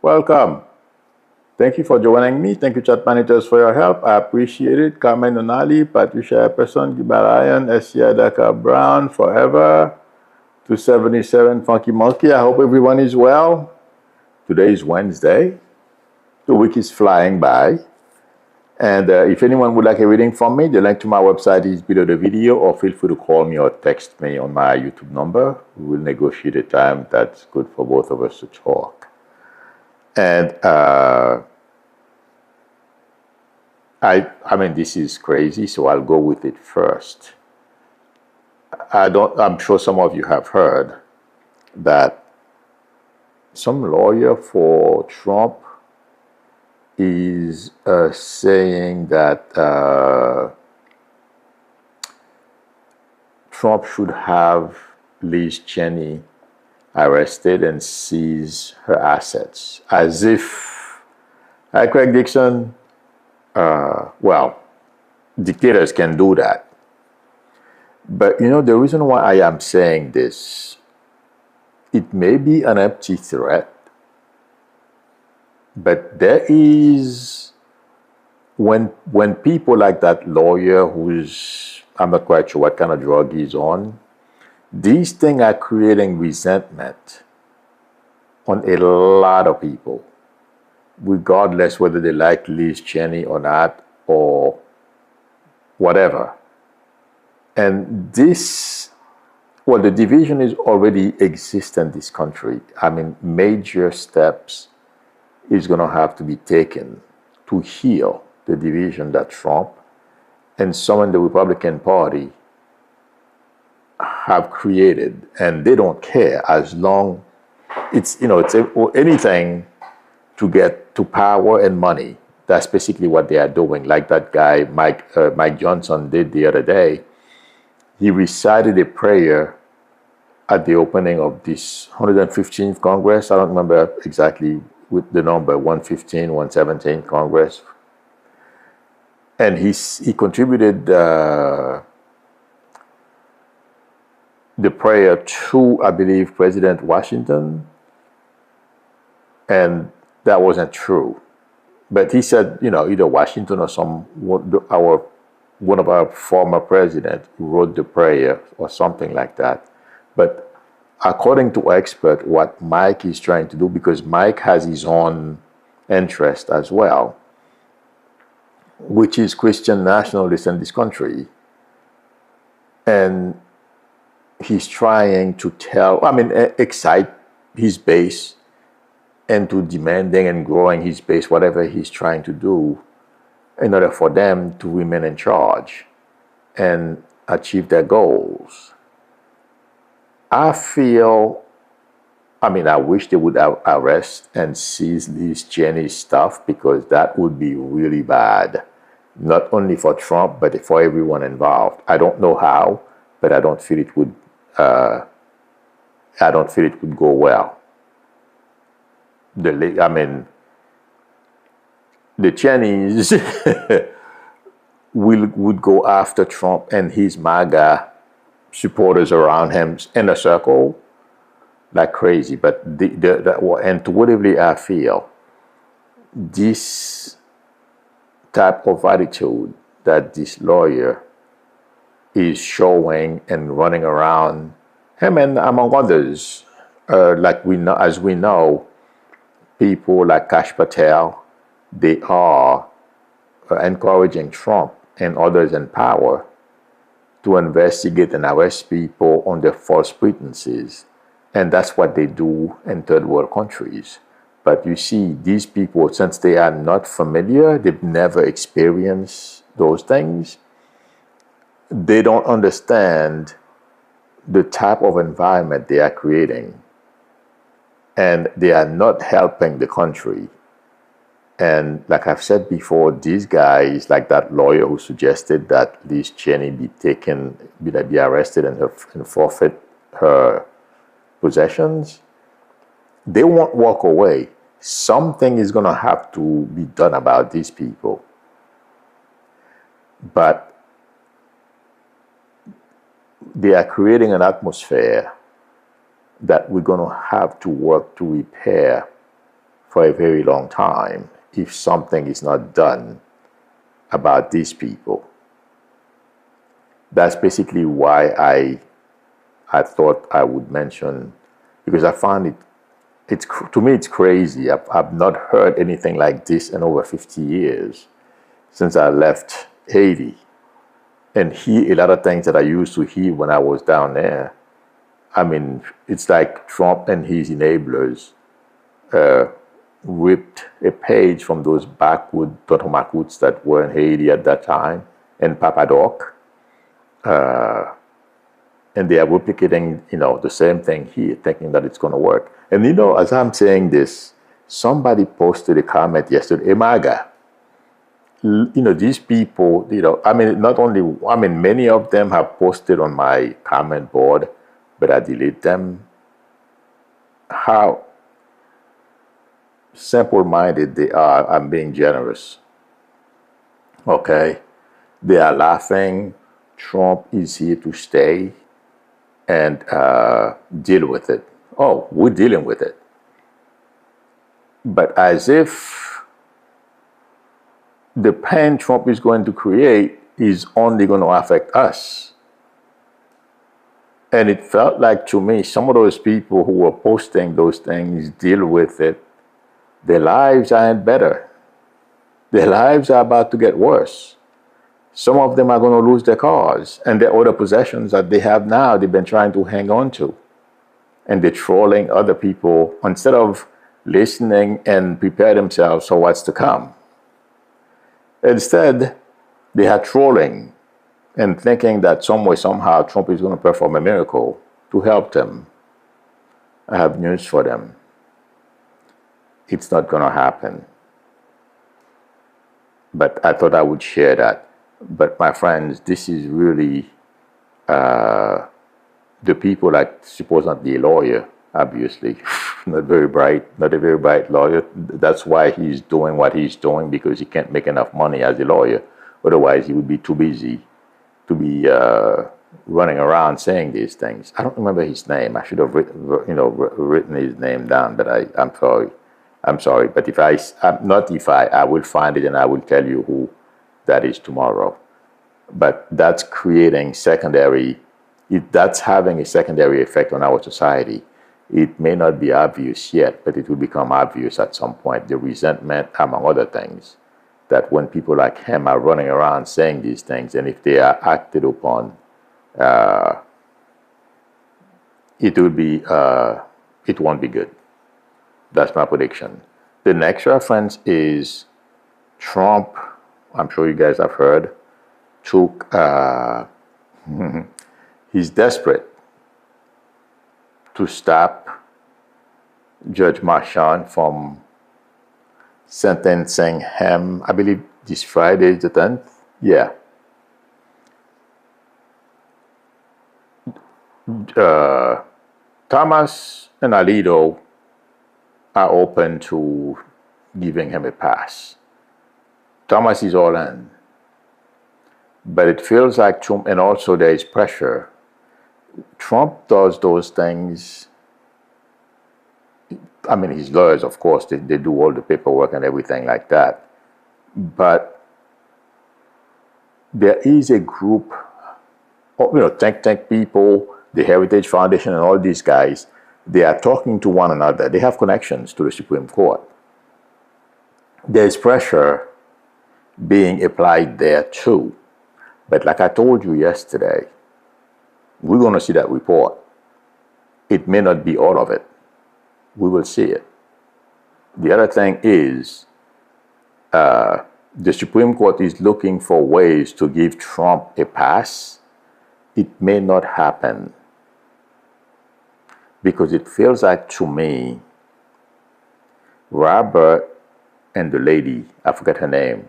Welcome. Thank you for joining me. Thank you, chat managers, for your help. I appreciate it. Carmen Onali, Patricia Epperson, Gibarayan, Essia Daka Brown, Forever, 277 Funky Monkey. I hope everyone is well. Today is Wednesday. The week is flying by. And if anyone would like a reading from me, the link to my website is below the video, or feel free to call me or text me on my YouTube number. We will negotiate a time that's good for both of us to talk. And I mean, this is crazy, so I'll go with it first. I'm sure some of you have heard that some lawyer for Trump is saying that Trump should have Liz Cheney arrested and seize her assets, as if, hi Craig Dixon, well, dictators can do that. But you know, the reason why I am saying this, it may be an empty threat, but there is, when people like that lawyer who's, I'm not quite sure what kind of drug he's on, these things are creating resentment on a lot of people, regardless whether they like Liz Cheney or not, or whatever. And this, well, the division is already exists in this country. I mean, major steps is going to have to be taken to heal the division that Trump and some in the Republican Party have created, and they don't care as long it's, you know, it's anything to get to power and money. That's basically what they are doing. Like that guy Mike Johnson did the other day. He recited a prayer at the opening of this 115th Congress. I don't remember exactly with the number, 115, 117 Congress. And he contributed the prayer to, I believe, President Washington. And that wasn't true. But he said, you know, either Washington or one of our former presidents wrote the prayer or something like that. But according to experts, what Mike is trying to do, because Mike has his own interest as well, which is Christian nationalists in this country. And he's trying to excite his base into demanding and growing his base, whatever he's trying to do, in order for them to remain in charge and achieve their goals. I wish they would arrest and seize Liz Cheney's stuff, because that would be really bad, not only for Trump, but for everyone involved. I don't know how, but I don't feel it would go well. The Chinese would go after Trump and his MAGA supporters around him in a circle like crazy. But intuitively, I feel this type of attitude that this lawyer is showing and running around him, and among others, as we know, people like Kash Patel, they are encouraging Trump and others in power to investigate and arrest people under false pretenses. And that's what they do in third world countries. But you see, these people, since they are not familiar, they've never experienced those things, they don't understand the type of environment they are creating. And they are not helping the country. And like I've said before, these guys, like that lawyer who suggested that Liz Cheney be arrested and forfeit her possessions, they won't walk away. Something is going to have to be done about these people. But they are creating an atmosphere that we're going to have to work to repair for a very long time if something is not done about these people. That's basically why I thought I would mention, because I found to me it's crazy. I've not heard anything like this in over 50 years since I left Haiti, and hear a lot of things that I used to hear when I was down there. I mean, it's like Trump and his enablers ripped a page from those backwood Totomacuts that were in Haiti at that time, and Papadoc, and they are replicating, the same thing here, thinking that it's going to work. And as I'm saying this, somebody posted a comment yesterday, Emaga. These people, many of them have posted on my comment board, but I delete them. How simple-minded they are. I'm being generous. Okay? They are laughing. Trump is here to stay, and deal with it. Oh, we're dealing with it. But as if the pain Trump is going to create is only going to affect us. And it felt like, to me, some of those people who were posting those things, deal with it, their lives aren't better. Their lives are about to get worse. Some of them are going to lose their cars and their other possessions that they have now, they've been trying to hang on to. And they're trolling other people instead of listening and prepare themselves for what's to come. Instead, they are trolling and thinking that some way, somehow, Trump is going to perform a miracle to help them. I have news for them. It's not going to happen. But I thought I would share that. But my friends, this is really the people that supposed not be a lawyer, obviously. Not very bright, not a very bright lawyer. That's why he's doing what he's doing, because he can't make enough money as a lawyer. Otherwise, he would be too busy to be running around saying these things. I don't remember his name. I should have written his name down, but I'm sorry. I'm sorry. But I will find it and I will tell you who that is tomorrow. But that's creating that's having a secondary effect on our society. It may not be obvious yet, but it will become obvious at some point. The resentment, among other things, that when people like him are running around saying these things, and if they are acted upon, it won't be good. That's my prediction. The next reference is Trump. I'm sure you guys have heard. He's desperate to stop Judge Marchand from sentencing him, I believe this Friday, the 10th. Yeah. Thomas and Alito are open to giving him a pass. Thomas is all in. But it feels like Trump, and also there is pressure. Trump does those things. I mean, his lawyers, of course, they do all the paperwork and everything like that. But there is a group of, think tank people, the Heritage Foundation and all these guys, they are talking to one another. They have connections to the Supreme Court. There's pressure being applied there too. But like I told you yesterday, we're going to see that report. It may not be all of it. We will see it. The other thing is, the Supreme Court is looking for ways to give Trump a pass. It may not happen. Because it feels like, to me, Robert and the lady, I forget her name.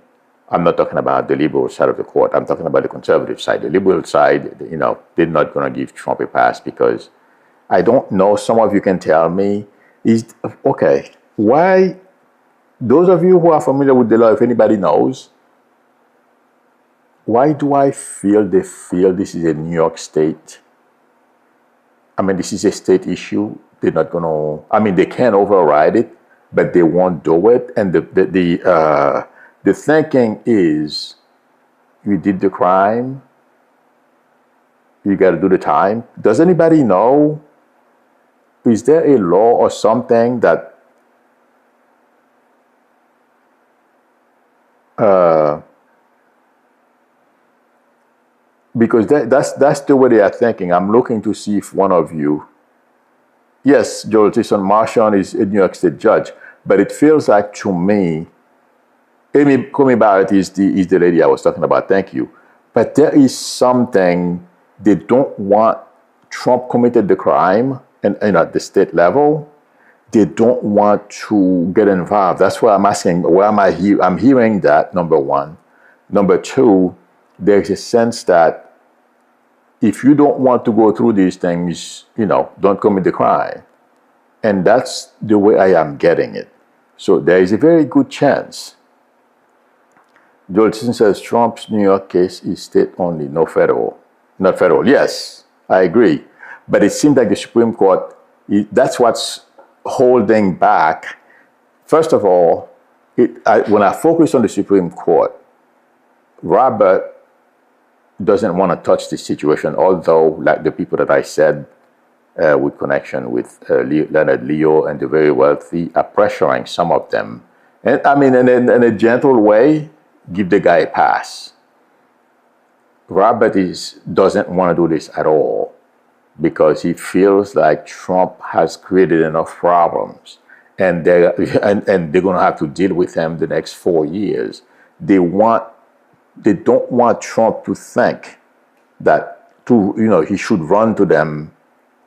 I'm not talking about the liberal side of the court. I'm talking about the conservative side. The liberal side, they're not going to give Trump a pass because I don't know. Some of you can tell me, okay, why, those of you who are familiar with the law, if anybody knows, why do I feel they feel this is a New York State? I mean, this is a state issue. They're not going to, they can't override it, but they won't do it. And the thinking is, you did the crime, you got to do the time. Does anybody know? Is there a law or something that because that's the way they are thinking. I'm looking to see if one of you, yes, Joel Jason Marshall is a New York State judge, but it feels like to me, Amy Comey Barrett is the lady I was talking about. Thank you. But there is something they don't want. Trump committed the crime, and at the state level, they don't want to get involved. That's why I'm asking, where am I here? I'm hearing that, number one. Number two, there's a sense that if you don't want to go through these things, don't commit the crime. And that's the way I am getting it. So there is a very good chance. Joel says Trump's New York case is state only, no federal. Not federal. Yes, I agree. But it seems like the Supreme Court, that's what's holding back. First of all, when I focus on the Supreme Court, Robert doesn't want to touch this situation, although, like the people that I said with connection with Leonard Leo and the very wealthy are pressuring some of them. And I mean, in a gentle way, give the guy a pass. Robert doesn't want to do this at all because he feels like Trump has created enough problems, and they're going to have to deal with him the next 4 years. They don't want Trump to think that he should run to them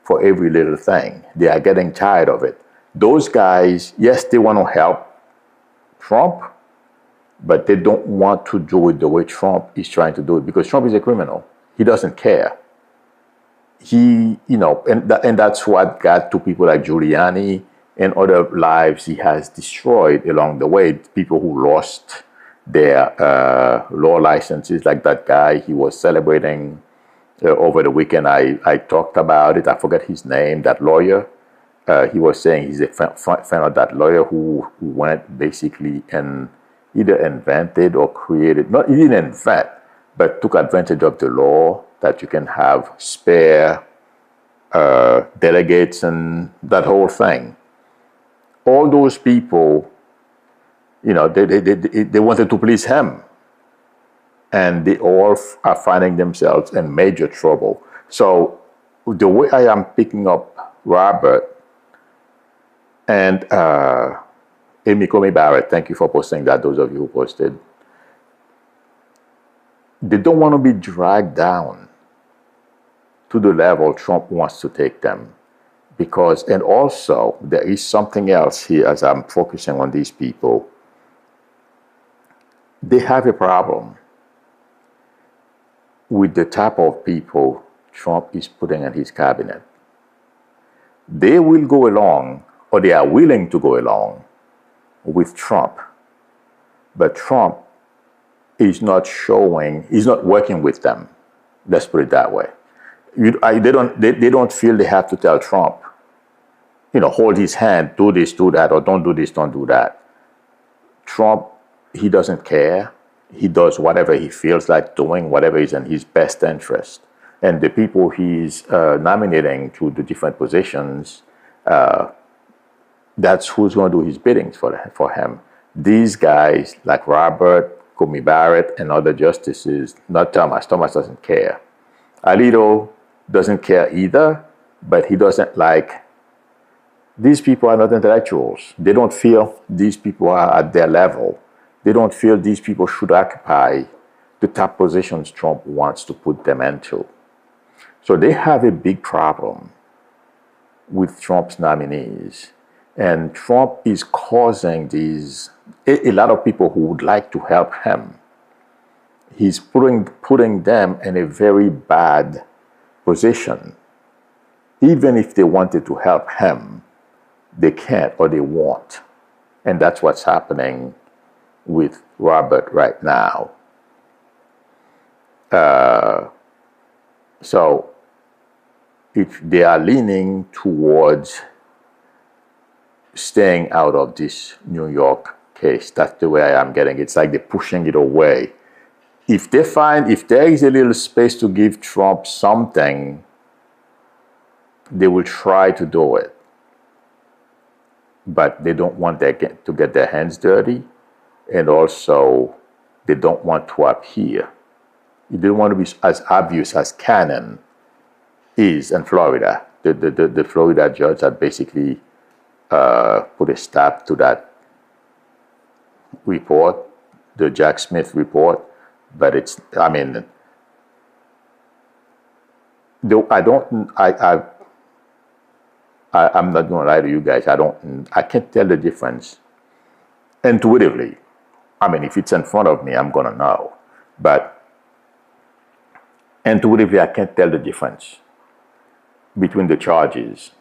for every little thing. They are getting tired of it. Those guys, yes, they want to help Trump, but they don't want to do it the way Trump is trying to do it, because Trump is a criminal. He doesn't care. And that's what got to people like Giuliani and other lives he has destroyed along the way. People who lost their law licenses, like that guy he was celebrating over the weekend. I talked about it. I forget his name, that lawyer. He was saying he's a fan of that lawyer who went basically and either invented or created, he didn't invent, but took advantage of the law that you can have spare delegates and that whole thing. All those people, they wanted to please him. And they all are finding themselves in major trouble. So the way I am picking up Robert and Amy Comey Barrett, thank you for posting that, those of you who posted. They don't want to be dragged down to the level Trump wants to take them. And also, there is something else here as I'm focusing on these people. They have a problem with the type of people Trump is putting in his cabinet. They will go along, or they are willing to go along with Trump, but Trump is not working with them. Let's put it that way. They don't feel they have to tell Trump, hold his hand, do this, do that, or don't do this, don't do that. Trump, he doesn't care. He does whatever he feels like doing, whatever is in his best interest. And the people he's nominating to the different positions, that's who's going to do his biddings for him. These guys, like Robert, Comey Barrett, and other justices, not Thomas. Thomas doesn't care. Alito doesn't care either, but he doesn't like, these people are not intellectuals. They don't feel these people are at their level. They don't feel these people should occupy the top positions Trump wants to put them into. So they have a big problem with Trump's nominees. And Trump is causing a lot of people who would like to help him. He's putting them in a very bad position. Even if they wanted to help him, they can't or they won't. And that's what's happening with Robert right now. So if they are leaning towards staying out of this New York case. That's the way I am getting it. It's like they're pushing it away. If there is a little space to give Trump something, they will try to do it. But they don't want to get their hands dirty, and also they don't want to appear. They don't want to be as obvious as Cannon is in Florida. The Florida judge that basically put a stop to that report, the Jack Smith report. But it's, I mean, I'm not going to lie to you guys. I can't tell the difference intuitively. I mean, if it's in front of me, I'm going to know. But intuitively, I can't tell the difference between the charges.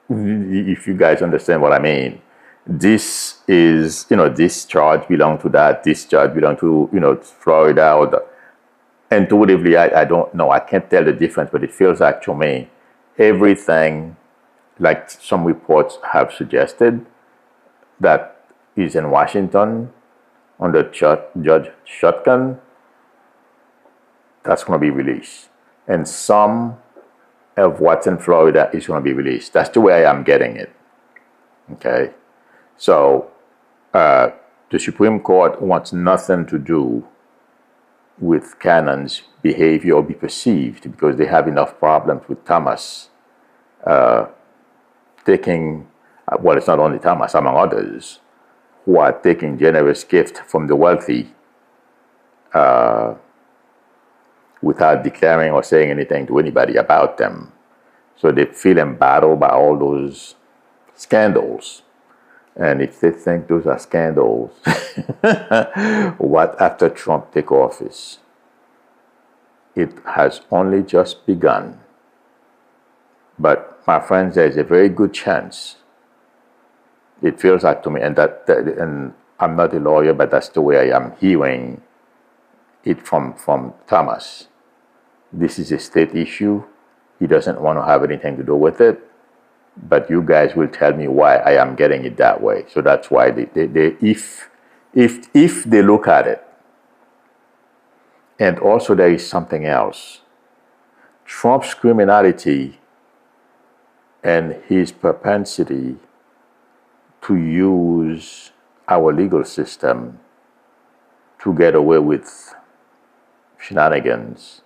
If you guys understand what I mean. This is, this charge belongs to that. This charge belongs to, Florida. Or intuitively, I don't know. I can't tell the difference, but it feels like to me, everything, like some reports have suggested, that is in Washington under Judge Shotgun, that's going to be released. And some of what's in Florida is going to be released. That's the way I am getting it. Okay? So, the Supreme Court wants nothing to do with Cannon's behavior or be perceived, because they have enough problems with Thomas taking, well, it's not only Thomas, among others, who are taking generous gift from the wealthy without declaring or saying anything to anybody about them. So they feel embattled by all those scandals. And if they think those are scandals, what after Trump take office? It has only just begun. But my friends, there's a very good chance. It feels like to me, and I'm not a lawyer, but that's the way I am hearing it from Thomas. This is a state issue. He doesn't want to have anything to do with it. But you guys will tell me why I am getting it that way. So that's why if they look at it, and also there is something else. Trump's criminality and his propensity to use our legal system to get away with shenanigans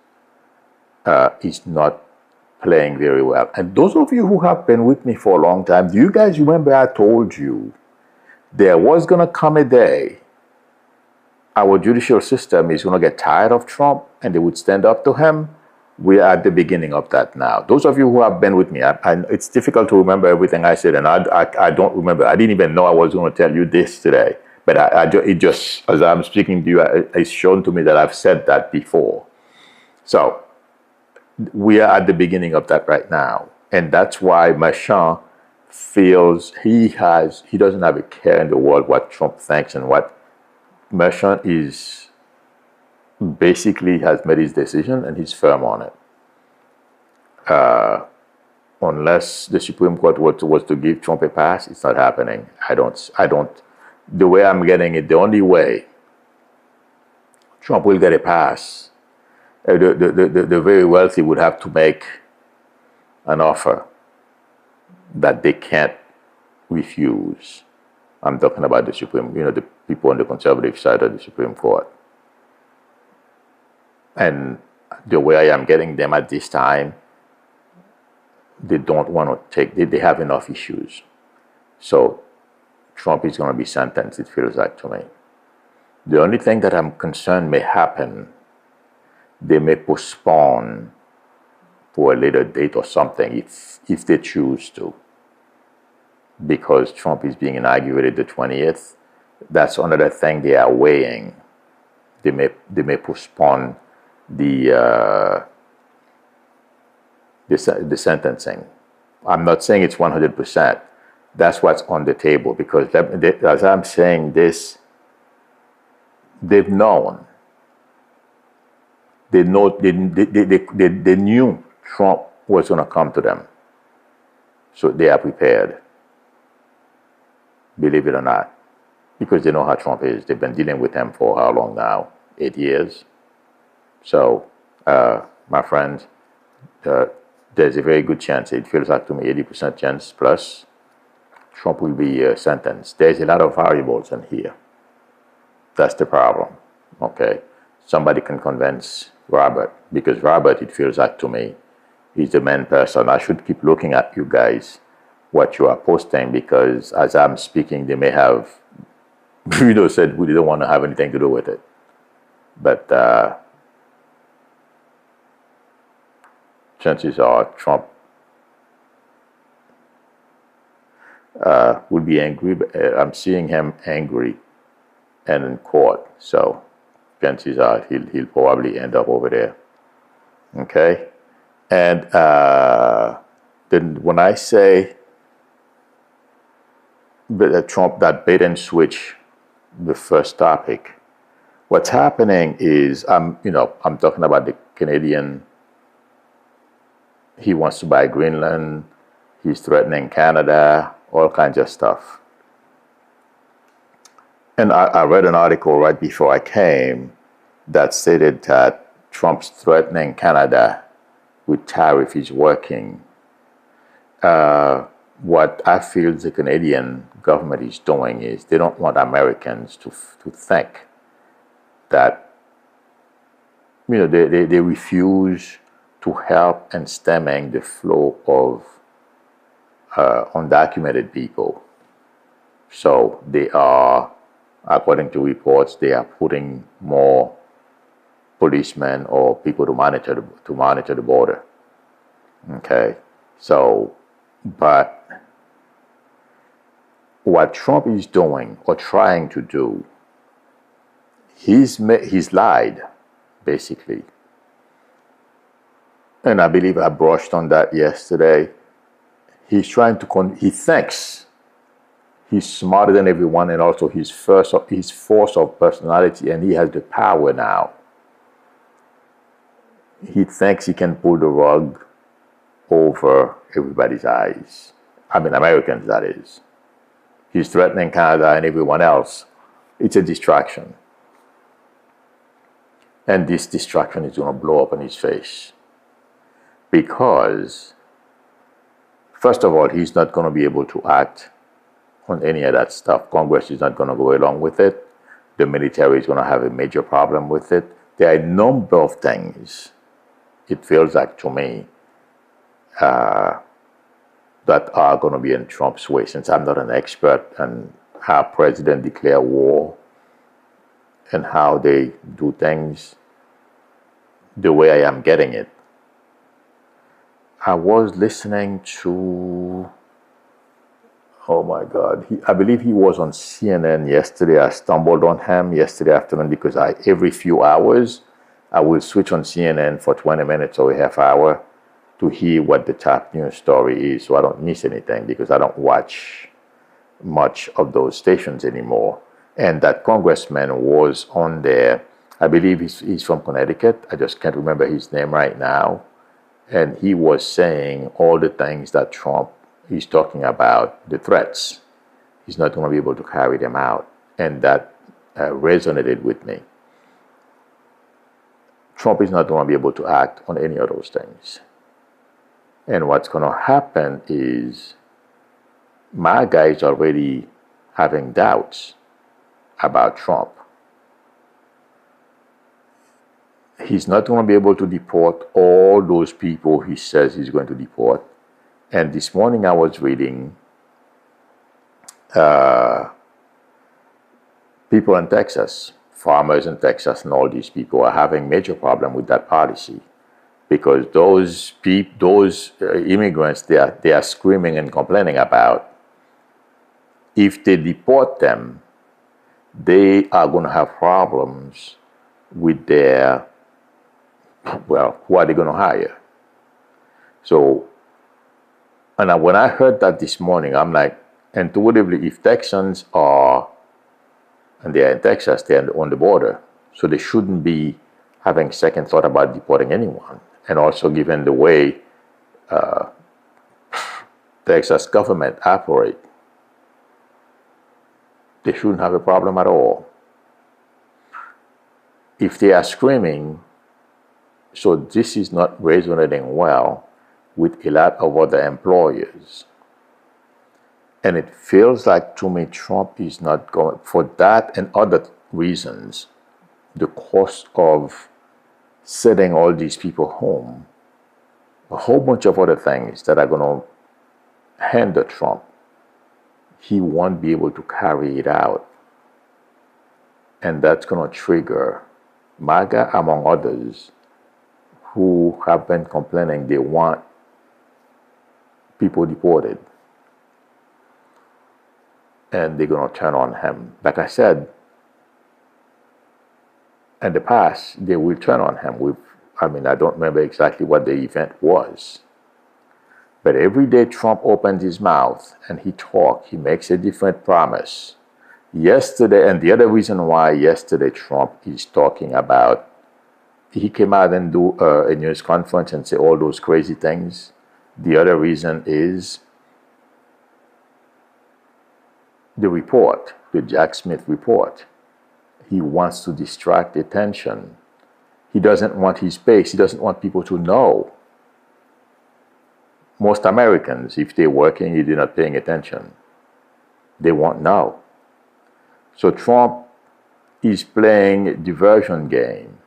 is not playing very well. And those of you who have been with me for a long time, do you guys remember I told you there was going to come a day our judicial system is going to get tired of Trump and they would stand up to him? We are at the beginning of that now. Those of you who have been with me, it's difficult to remember everything I said, and I don't remember. I didn't even know I was going to tell you this today. But it just, as I'm speaking to you, it's shown to me that I've said that before. So, we are at the beginning of that right now. And that's why Machin feels he doesn't have a care in the world what Trump thinks, and what Machin is basically has made his decision and he's firm on it. Unless the Supreme Court was to give Trump a pass, it's not happening. I don't, the way I'm getting it, the only way Trump will get a pass, the very wealthy would have to make an offer that they can't refuse. I'm talking about the Supreme, the people on the conservative side of the Supreme Court. And the way I am getting them at this time, they don't want to take, they have enough issues. So Trump is going to be sentenced, it feels like to me. The only thing that I'm concerned may happen, they may postpone for a later date or something if they choose to. Because Trump is being inaugurated the 20th, that's another thing they are weighing. They may postpone the sentencing. I'm not saying it's 100%. That's what's on the table, because as I'm saying this, they've known. They knew Trump was going to come to them. So they are prepared. believe it or not, because they know how Trump is. They've been dealing with him for how long now? 8 years. So, my friends, there's a very good chance, it feels like to me 80% chance plus, Trump will be sentenced. There's a lot of variables in here. That's the problem. Okay, somebody can convince Robert, because Robert, it feels like to me, is the main person. I should keep looking at you guys, what you are posting, because as I'm speaking, they may have, said we didn't want to have anything to do with it. But chances are Trump will be angry. I'm seeing him angry and in court. So chances are he'll probably end up over there. Okay? And then when I say that Trump, that bait and switch, the first topic, what's happening is I'm talking about the Canadian. He wants to buy Greenland. He's threatening Canada, all kinds of stuff. And I read an article right before I came that stated that Trump's threatening Canada with tariff is working. What I feel the Canadian government is doing is they don't want Americans to think that, they refuse to help in stemming the flow of undocumented people. So they are, according to reports, they are putting more policemen or people to monitor the border. Okay, so, but what Trump is doing or trying to do, he's lied, basically. And I believe I brushed on that yesterday. He's trying to, he thinks he's smarter than everyone, and also his force of personality, and he has the power now. He thinks he can pull the rug over everybody's eyes. I mean, Americans, that is. He's threatening Canada and everyone else. It's a distraction. And this distraction is going to blow up in his face. Because, first of all, he's not going to be able to act on any of that stuff. Congress is not going to go along with it. The military is going to have a major problem with it. There are a number of things, it feels like to me, that are going to be in Trump's way. Since I'm not an expert on how presidents declare war and how they do things, the way I am getting it, I was listening to, oh my God, I believe he was on CNN yesterday. I stumbled on him yesterday afternoon because every few hours, I will switch on CNN for 20 minutes or a half hour to hear what the top news story is, so I don't miss anything, because I don't watch much of those stations anymore. And that congressman was on there. I believe he's from Connecticut. I just can't remember his name right now. And he was saying all the things that Trump is talking about, the threats. He's not going to be able to carry them out. And that resonated with me. Trump is not going to be able to act on any of those things. And what's going to happen is my guys already having doubts about Trump. He's not going to be able to deport all those people he says he's going to deport. And this morning I was reading people in Texas, farmers in Texas, and all these people are having major problem with that policy, because those immigrants, they are screaming and complaining about, if they deport them, they are going to have problems with their, well, who are they going to hire? So, and when I heard that this morning, I'm like, intuitively, if Texans are, and they're in Texas, they're on the border, so they shouldn't be having second thought about deporting anyone. And also, given the way Texas government operate, they shouldn't have a problem at all. If they are screaming, so this is not resonating well with a lot of other employers. And it feels like to me Trump is not going, for that and other reasons, the cost of sending all these people home, a whole bunch of other things that are going to hinder Trump, he won't be able to carry it out. And that's going to trigger MAGA, among others, who have been complaining they want people deported. And they're going to turn on him. Like I said, in the past, they will turn on him. I don't remember exactly what the event was. But every day Trump opens his mouth and he talks, he makes a different promise. Yesterday, and the other reason why yesterday Trump is talking about, he came out and do a news conference and say all those crazy things. The other reason is the report, the Jack Smith report. He wants to distract attention. He doesn't want his base. He doesn't want people to know. Most Americans, if they're working, if they're not paying attention, they won't know. So Trump is playing a diversion game.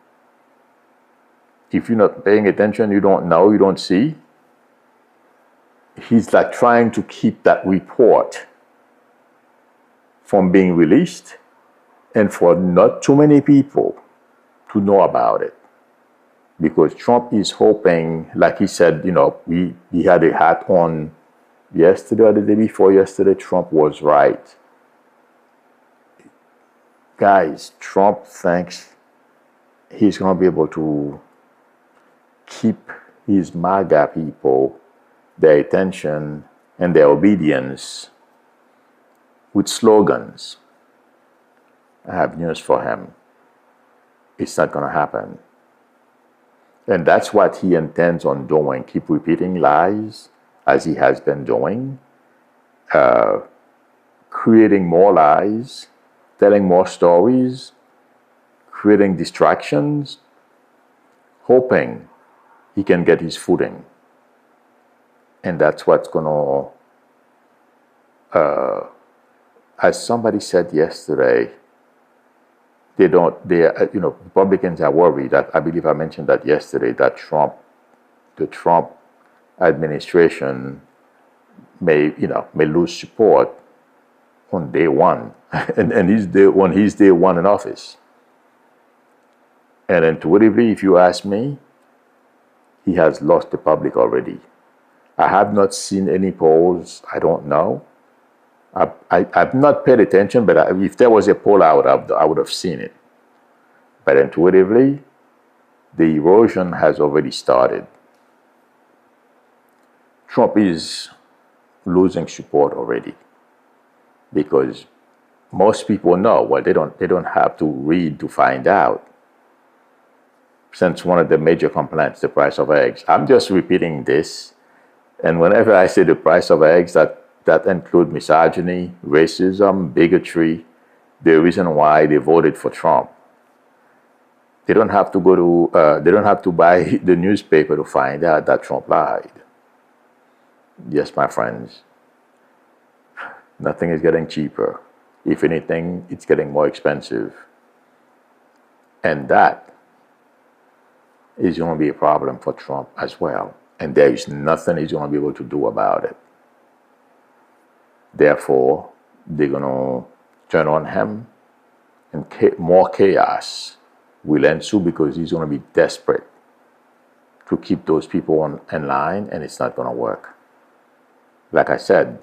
If you're not paying attention, you don't know, you don't see. He's like trying to keep that report from being released and for not too many people to know about it. Because Trump is hoping, like he said, he had a hat on yesterday or the day before yesterday, Trump was right. Guys, Trump thinks he's going to be able to keep his MAGA people, their attention and their obedience with slogans. I have news for him. It's not going to happen. And that's what he intends on doing. Keep repeating lies as he has been doing, creating more lies, telling more stories, creating distractions, hoping he can get his footing. And that's what's going to, as somebody said yesterday, Republicans are worried that, I believe I mentioned that yesterday, that the Trump administration may lose support on day one, and he's day one in office. And intuitively, if you ask me, he has lost the public already. I have not seen any polls. I don't know. I've not paid attention, but if there was a poll, I would have seen it. But intuitively, the erosion has already started. Trump is losing support already because most people know. Well, they don't have to read to find out. Since one of the major complaints, the price of eggs, I'm just repeating this, and whenever I say the price of eggs, that include misogyny, racism, bigotry, the reason why they voted for Trump. They don't have to they don't have to buy the newspaper to find out that Trump lied. Yes, my friends, nothing is getting cheaper. If anything, it's getting more expensive. And that is going to be a problem for Trump as well. And there is nothing he's going to be able to do about it. Therefore, they're going to turn on him, and more chaos will ensue because he's going to be desperate to keep those people in line, and it's not going to work. Like I said,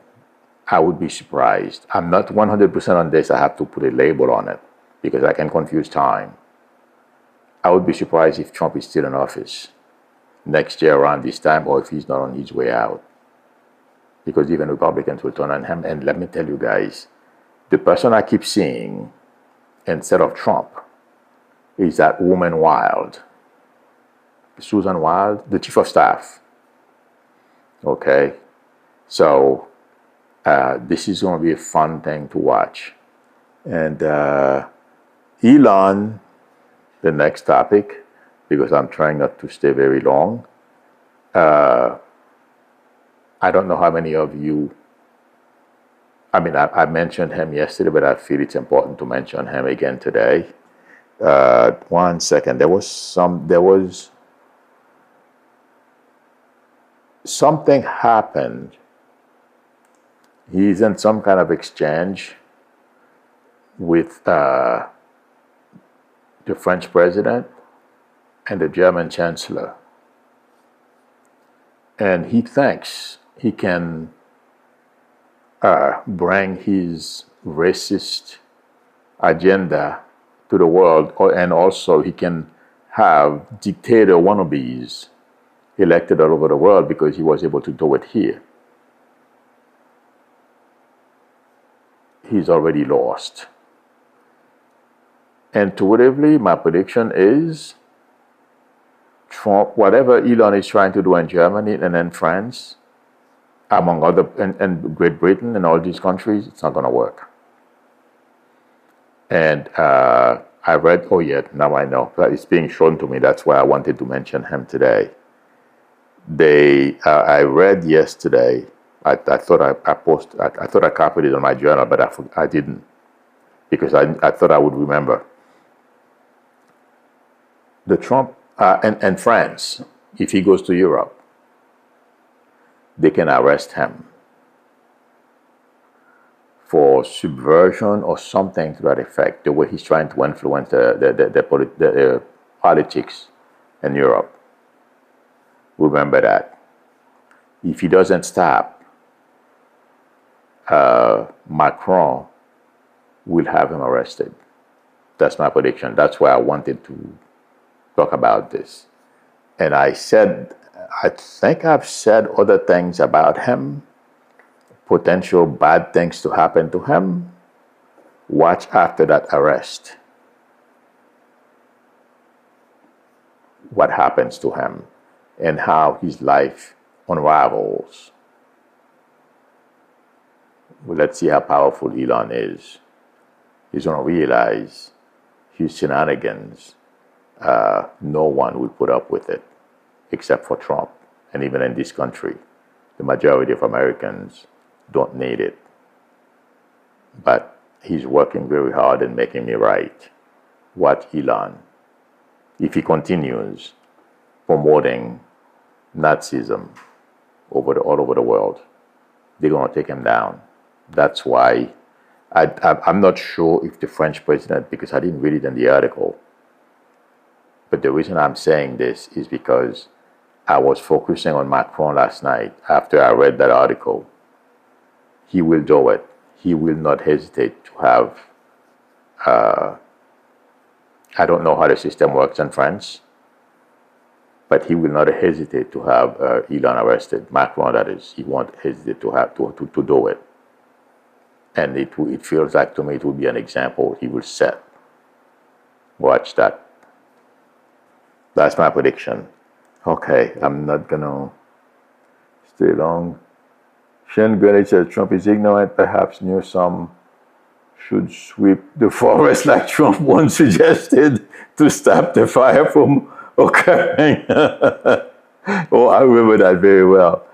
I would be surprised. I'm not 100% on this. I have to put a label on it because I can confuse time. I would be surprised if Trump is still in office next year around this time, or if he's not on his way out. Because even Republicans will turn on him. And let me tell you guys, the person I keep seeing instead of Trump is that woman Wild, Susan Wild, the chief of staff. Okay, so this is going to be a fun thing to watch. And Elon, the next topic, because I'm trying not to stay very long. I don't know how many of you, I mean, I mentioned him yesterday, but I feel it's important to mention him again today. 1 second. There was something happened. He's in some kind of exchange with the French president and the German chancellor. And he thinks he can bring his racist agenda to the world, and also he can have dictator wannabes elected all over the world because he was able to do it here. He's already lost. Intuitively, my prediction is Trump, whatever Elon is trying to do in Germany and in France, among other, and Great Britain and all these countries, it's not going to work. And I read, oh yeah, now I know. It's being shown to me. That's why I wanted to mention him today. I read yesterday, I thought I thought I copied it on my journal, but I didn't, because I thought I would remember. The Trump, and France, if he goes to Europe, they can arrest him for subversion or something to that effect, the way he's trying to influence the politics in Europe. Remember that. If he doesn't stop, Macron will have him arrested. That's my prediction. That's why I wanted to talk about this. And I think I've said other things about him, potential bad things to happen to him. Watch after that arrest what happens to him and how his life unravels. Well, let's see how powerful Elon is. He's going to realize his shenanigans, no one will put up with it except for Trump. And even in this country, the majority of Americans don't need it. But he's working very hard and making me right. Watch Elon. If he continues promoting Nazism all over the world, they're going to take him down. That's why I'm not sure if the French president, because I didn't read it in the article, but the reason I'm saying this is because I was focusing on Macron last night after I read that article. He will do it. He will not hesitate to have, I don't know how the system works in France, but he will not hesitate to have Elon arrested. Macron, that is, he won't hesitate to have to do it. And it feels like to me it will be an example he will set. Watch that. That's my prediction. Okay, I'm not gonna stay long. Shane Granite says Trump is ignorant, perhaps knew some should sweep the forest like Trump once suggested to stop the fire from occurring. Oh, I remember that very well.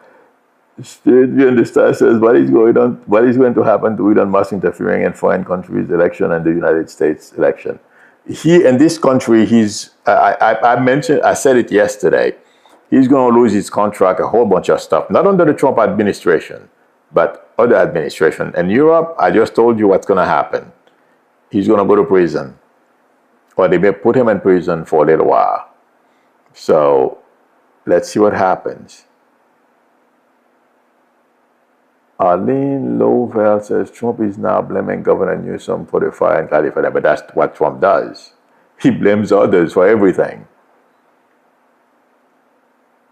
State Beyond the Star says, what is going to happen to Elon Musk interfering in foreign countries' election and the United States election? He, in this country, I said it yesterday, he's going to lose his contract, a whole bunch of stuff, not under the Trump administration, but other administration. In Europe, I just told you what's going to happen. He's going to go to prison, or they may put him in prison for a little while. So let's see what happens. Arlene Lovell says Trump is now blaming Governor Newsom for the fire in California, but that's what Trump does. He blames others for everything.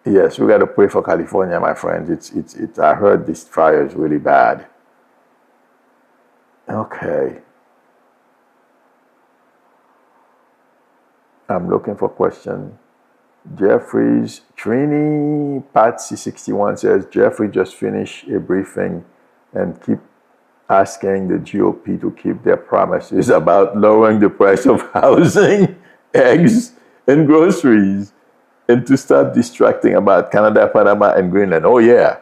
Yes, we got to pray for California, my friends. I heard this fire is really bad. Okay. I'm looking for question. Jeffrey's Trini Patsy 61 says Jeffrey just finished a briefing and keep asking the GOP to keep their promises about lowering the price of housing, eggs, and groceries, and to start distracting about Canada, Panama, and Greenland. Oh yeah,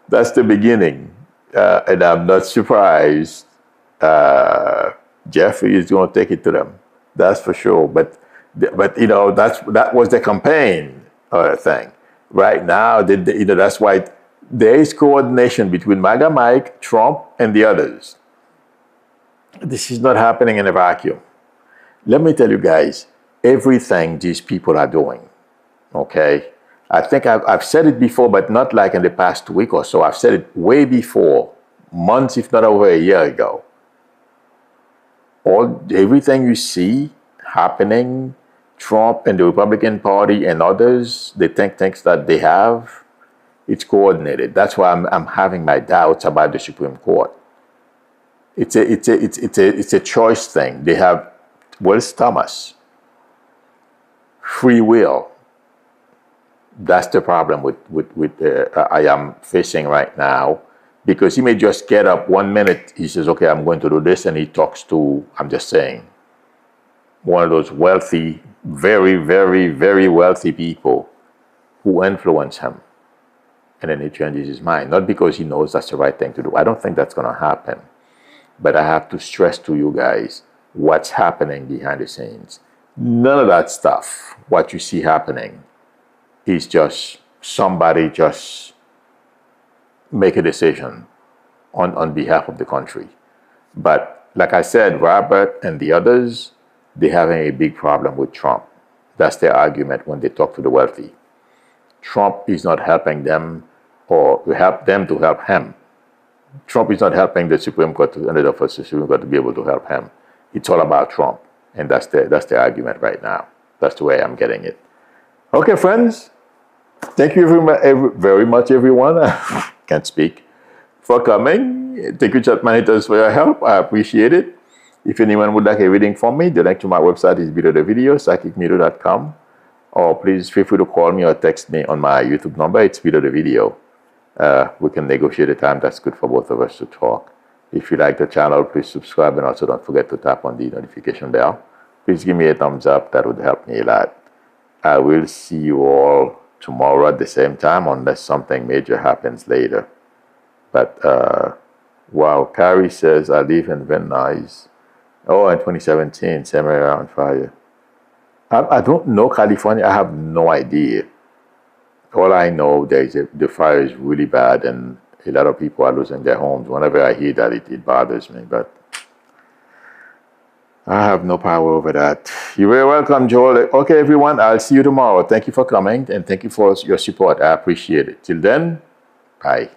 that's the beginning. And I'm not surprised Jeffrey is going to take it to them. That's for sure. But you know, that was the campaign thing. Right now, you know, that's why there is coordination between MAGA Mike, Trump, and the others. This is not happening in a vacuum. Let me tell you guys, everything these people are doing, okay? I think I've said it before, but not like in the past week or so. I've said it way before, months, if not over a year ago. Everything you see happening, Trump and the Republican Party and others, the think tanks that they have, it's coordinated. That's why I'm having my doubts about the Supreme Court. It's a choice thing. They have Willis Thomas, free will. That's the problem with I am facing right now, because he may just get up 1 minute, he says, okay, I'm going to do this, and he talks to, I'm just saying, one of those wealthy, very, very, very wealthy people who influence him. And then he changes his mind, not because he knows that's the right thing to do. I don't think that's going to happen. But I have to stress to you guys what's happening behind the scenes. None of that stuff, what you see happening, is just somebody just make a decision on behalf of the country. But like I said, Robert and the others, they're having a big problem with Trump. That's their argument when they talk to the wealthy. Trump is not helping them or help them to help him. Trump is not helping the Supreme Court to end up for the Supreme Court to be able to help him. It's all about Trump. And that's the argument right now. That's the way I'm getting it. Okay, friends. Thank you very much, everyone. I can't speak. For coming. Thank you, chat monitors, for your help. I appreciate it. If anyone would like a reading from me, the link to my website is below the video, psychicmilou.com. Or please feel free to call me or text me on my YouTube number. It's below the video. We can negotiate a time that's good for both of us to talk. If you like the channel, please subscribe, and also don't forget to tap on the notification bell. Please give me a thumbs up. That would help me a lot. I will see you all tomorrow at the same time, unless something major happens later. But, wow, Carrie says, I live in Van Nuys. Oh, in 2017, same area on fire. I don't know California. I have no idea. All I know, the fire is really bad, and a lot of people are losing their homes. Whenever I hear that, it bothers me. But I have no power over that. You're very welcome, Joel. Okay, everyone, I'll see you tomorrow. Thank you for coming, and thank you for your support. I appreciate it. Till then, bye.